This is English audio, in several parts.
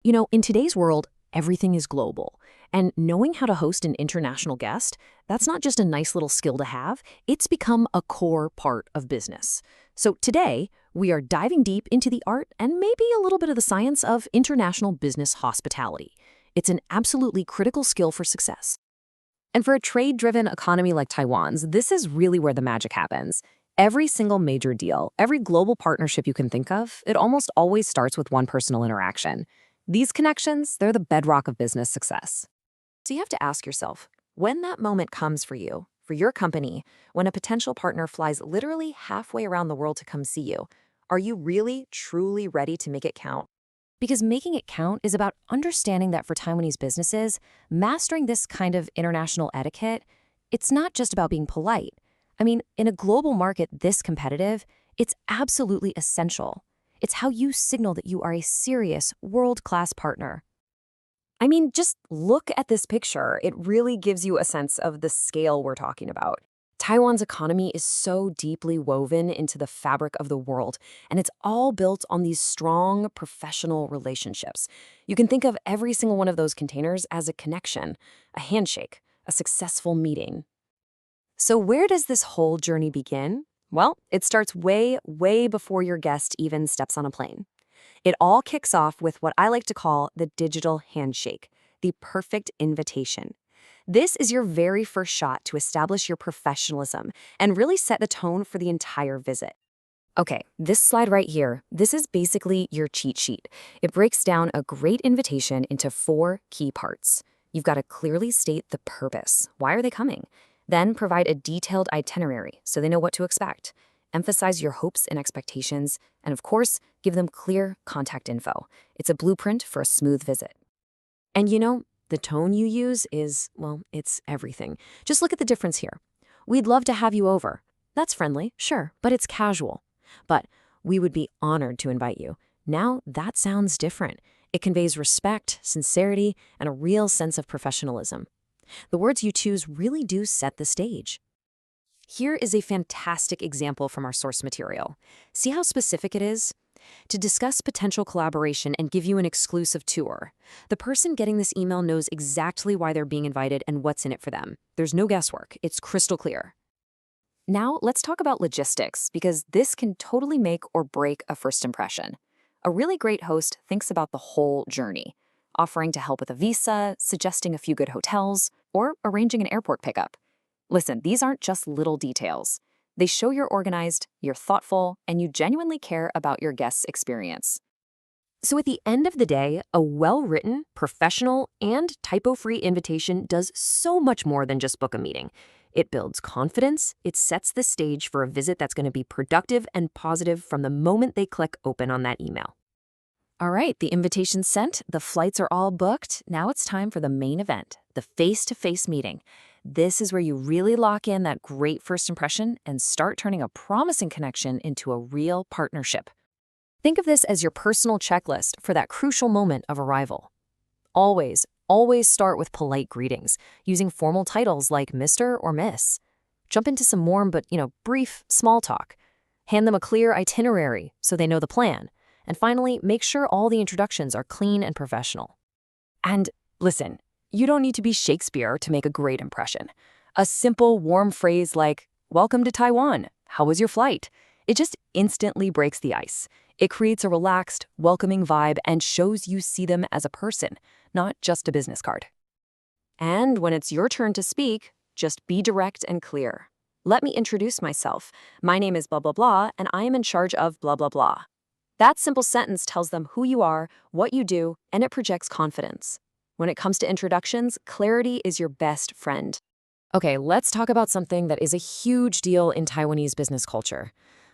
In today's world, everything is global. And knowing how to host an international guest, that's not just a nice little skill to have, it's become a core part of business. So today, we are diving deep into the art and maybe a little bit of the science of international business hospitality. It's an absolutely critical skill for success. And for a trade-driven economy like Taiwan's, this is really where the magic happens. Every single major deal, every global partnership you can think of, it almost always starts with one personal interaction. These connections, they're the bedrock of business success. So you have to ask yourself, when that moment comes for you, for your company, when a potential partner flies literally halfway around the world to come see you, are you really, truly ready to make it count? Because making it count is about understanding that for Taiwanese businesses, mastering this kind of international etiquette, it's not just about being polite. I mean, in a global market this competitive, it's absolutely essential. It's how you signal that you are a serious, world-class partner. I mean, just look at this picture. It really gives you a sense of the scale we're talking about. Taiwan's economy is so deeply woven into the fabric of the world, and it's all built on these strong professional relationships. You can think of every single one of those containers as a connection, a handshake, a successful meeting. So where does this whole journey begin? Well, it starts way, way before your guest even steps on a plane. It all kicks off with what I like to call the digital handshake, the perfect invitation. This is your very first shot to establish your professionalism and really set the tone for the entire visit. Okay, this slide right here, this is basically your cheat sheet. It breaks down a great invitation into 4 key parts. You've got to clearly state the purpose. Why are they coming? Then provide a detailed itinerary so they know what to expect. Emphasize your hopes and expectations, and of course, give them clear contact info. It's a blueprint for a smooth visit. And the tone you use is, well, it's everything. Just look at the difference here. We'd love to have you over. That's friendly, sure, but it's casual. But we would be honored to invite you. Now that sounds different. It conveys respect, sincerity, and a real sense of professionalism. The words you choose really do set the stage. Here is a fantastic example from our source material. See how specific it is? To discuss potential collaboration and give you an exclusive tour. The person getting this email knows exactly why they're being invited and what's in it for them. There's no guesswork. It's crystal clear. Now, let's talk about logistics, because this can totally make or break a first impression. A really great host thinks about the whole journey, offering to help with a visa, suggesting a few good hotels, or arranging an airport pickup. Listen, these aren't just little details. They show you're organized, you're thoughtful, and you genuinely care about your guest's experience. So at the end of the day, a well-written, professional, and typo-free invitation does so much more than just book a meeting. It builds confidence, it sets the stage for a visit that's going to be productive and positive from the moment they click open on that email. All right, the invitation's sent, the flights are all booked. Now it's time for the main event, the face-to-face meeting. This is where you really lock in that great first impression and start turning a promising connection into a real partnership. Think of this as your personal checklist for that crucial moment of arrival. Always, always start with polite greetings, using formal titles like Mr. or Miss. Jump into some warm but, brief small talk. Hand them a clear itinerary so they know the plan. And finally, make sure all the introductions are clean and professional. And listen, you don't need to be Shakespeare to make a great impression. A simple, warm phrase like, "Welcome to Taiwan. How was your flight?" It just instantly breaks the ice. It creates a relaxed, welcoming vibe and shows you see them as a person, not just a business card. And when it's your turn to speak, just be direct and clear. Let me introduce myself. My name is blah, blah, blah, and I am in charge of blah, blah, blah. That simple sentence tells them who you are, what you do, and it projects confidence. When it comes to introductions, clarity is your best friend. Okay, let's talk about something that is a huge deal in Taiwanese business culture.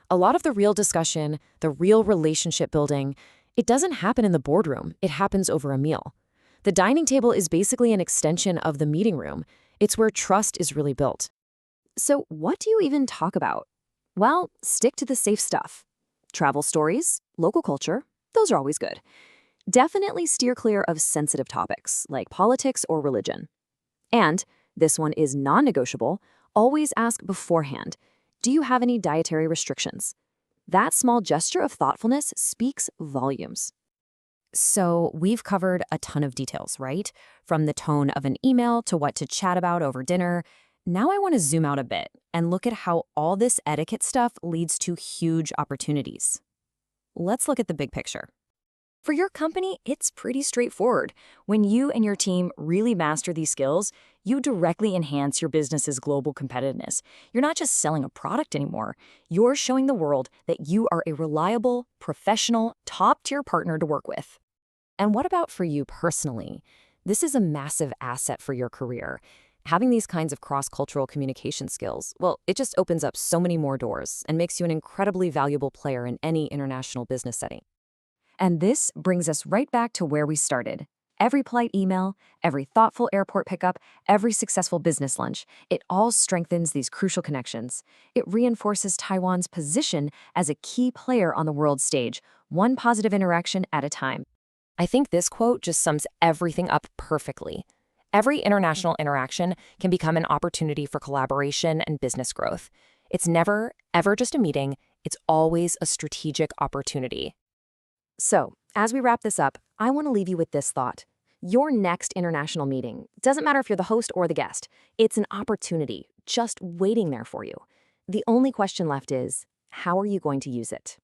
A lot of the real discussion, the real relationship building, it doesn't happen in the boardroom. It happens over a meal. The dining table is basically an extension of the meeting room. It's where trust is really built. So what do you even talk about? Well, stick to the safe stuff. Travel stories, local culture, those are always good. Definitely steer clear of sensitive topics like politics or religion. And, this one is non-negotiable, always ask beforehand, do you have any dietary restrictions? That small gesture of thoughtfulness speaks volumes. So we've covered a ton of details, right? From the tone of an email to what to chat about over dinner. Now I want to zoom out a bit and look at how all this etiquette stuff leads to huge opportunities. Let's look at the big picture. For your company, it's pretty straightforward. When you and your team really master these skills, you directly enhance your business's global competitiveness. You're not just selling a product anymore. You're showing the world that you are a reliable, professional, top-tier partner to work with. And what about for you personally? This is a massive asset for your career. Having these kinds of cross-cultural communication skills, well, it just opens up so many more doors and makes you an incredibly valuable player in any international business setting. And this brings us right back to where we started. Every polite email, every thoughtful airport pickup, every successful business lunch, it all strengthens these crucial connections. It reinforces Taiwan's position as a key player on the world stage, one positive interaction at a time. I think this quote just sums everything up perfectly. Every international interaction can become an opportunity for collaboration and business growth. It's never, ever just a meeting. It's always a strategic opportunity. So, as we wrap this up, I want to leave you with this thought. Your next international meeting, doesn't matter if you're the host or the guest, it's an opportunity just waiting there for you. The only question left is, how are you going to use it?